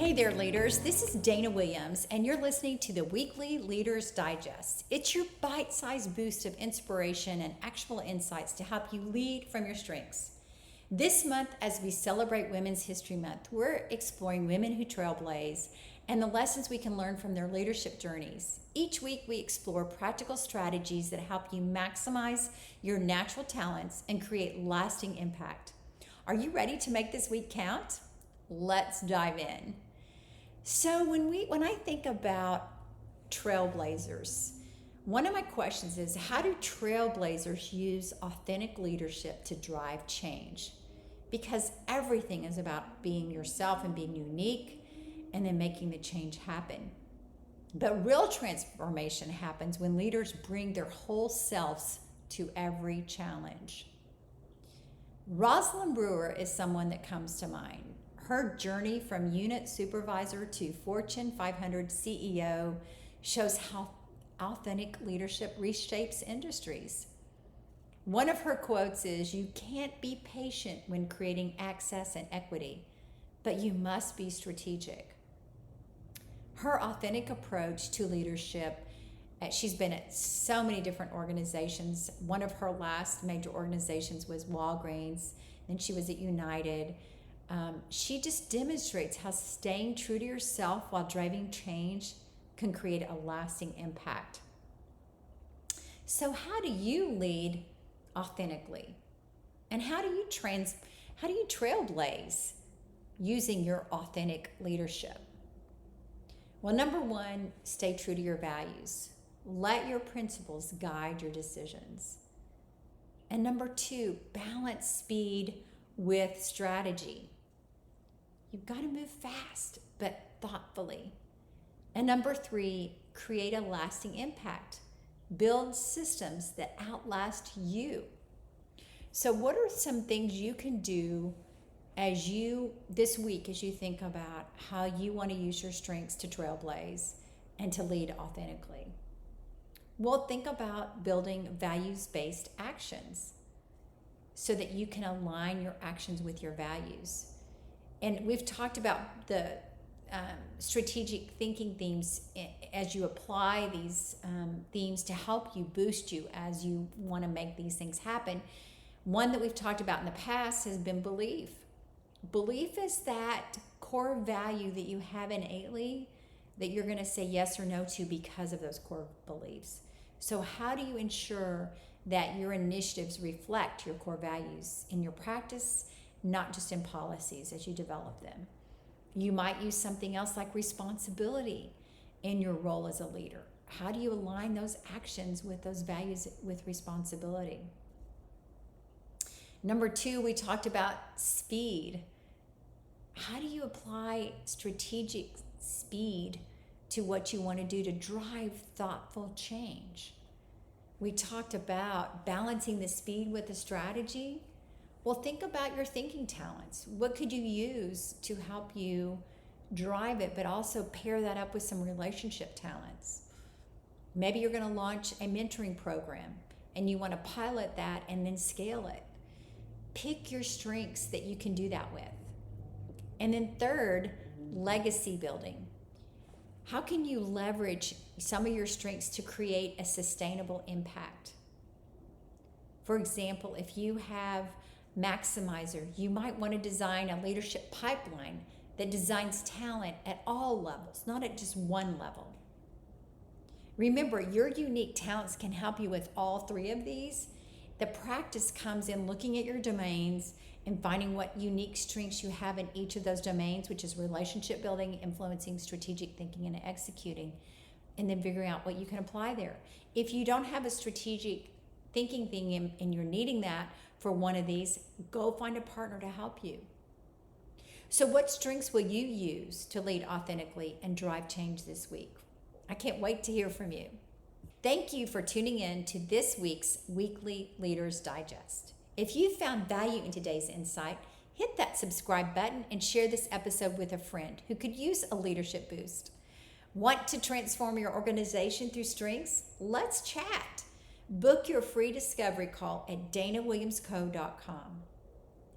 Hey there, leaders. This is Dana Williams, and you're listening to the weekly Leaders Digest. It's your bite-sized boost of inspiration and actionable insights to help you lead from your strengths. This month, as we celebrate Women's History Month, we're exploring women who trailblaze and the lessons we can learn from their leadership journeys. Each week, we explore practical strategies that help you maximize your natural talents and create lasting impact. Are you ready to make this week count? Let's dive in. So when I think about trailblazers, one of my questions is, how do trailblazers use authentic leadership to drive change? Because everything is about being yourself and being unique and then making the change happen. But real transformation happens when leaders bring their whole selves to every challenge. Rosalind Brewer is someone that comes to mind. Her journey from unit supervisor to Fortune 500 CEO shows how authentic leadership reshapes industries. One of her quotes is, "You can't be patient when creating access and equity, but you must be strategic." Her authentic approach to leadership, she's been at so many different organizations. One of her last major organizations was Walgreens, then she was at United. She just demonstrates how staying true to yourself while driving change can create a lasting impact. So how do you lead authentically? And how do you trailblaze using your authentic leadership? Well, number one, stay true to your values. Let your principles guide your decisions. And number two, balance speed with strategy. You've got to move fast, but thoughtfully. And number three, create a lasting impact. Build systems that outlast you. So what are some things you can do this week as you think about how you want to use your strengths to trailblaze and to lead authentically? Well, think about building values-based actions so that you can align your actions with your values. And we've talked about the strategic thinking themes as you apply these themes to help you boost you as you want to make these things happen. One that we've talked about in the past has been belief. Belief is that core value that you have innately that you're going to say yes or no to because of those core beliefs. So how do you ensure that your initiatives reflect your core values in your practice, not just in policies as you develop them? You might use something else like responsibility in your role as a leader. How do you align those actions with those values with responsibility? Number two, we talked about speed. How do you apply strategic speed to what you want to do to drive thoughtful change? We talked about balancing the speed with the strategy. Well, think about your thinking talents. What could you use to help you drive it, but also pair that up with some relationship talents? Maybe you're going to launch a mentoring program and you want to pilot that and then scale it. Pick your strengths that you can do that with. And then third, legacy building. How can you leverage some of your strengths to create a sustainable impact? For example, if you have Maximizer, you might want to design a leadership pipeline that designs talent at all levels, not at just one level. Remember, your unique talents can help you with all three of these. The practice comes in looking at your domains and finding what unique strengths you have in each of those domains, which is relationship building, influencing, strategic thinking, and executing, and then figuring out what you can apply there. If you don't have a strategic thinking thing and you're needing that for one of these, go find a partner to help you. So what strengths will you use to lead authentically and drive change this week? I can't wait to hear from you. Thank you for tuning in to this week's weekly Leaders Digest. If you found value in today's insight, hit that subscribe button and share this episode with a friend who could use a leadership boost. Want to transform your organization through strengths? Let's chat. Book your free discovery call at danawilliamsco.com.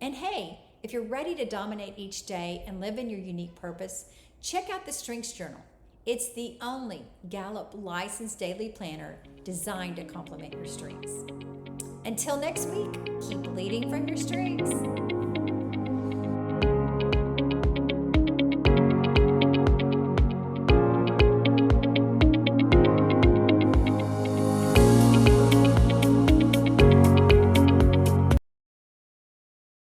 And hey, if you're ready to dominate each day and live in your unique purpose, Check out the Strengths Journal. It's the only Gallup licensed daily planner designed to complement your strengths. Until next week, keep leading from your strengths.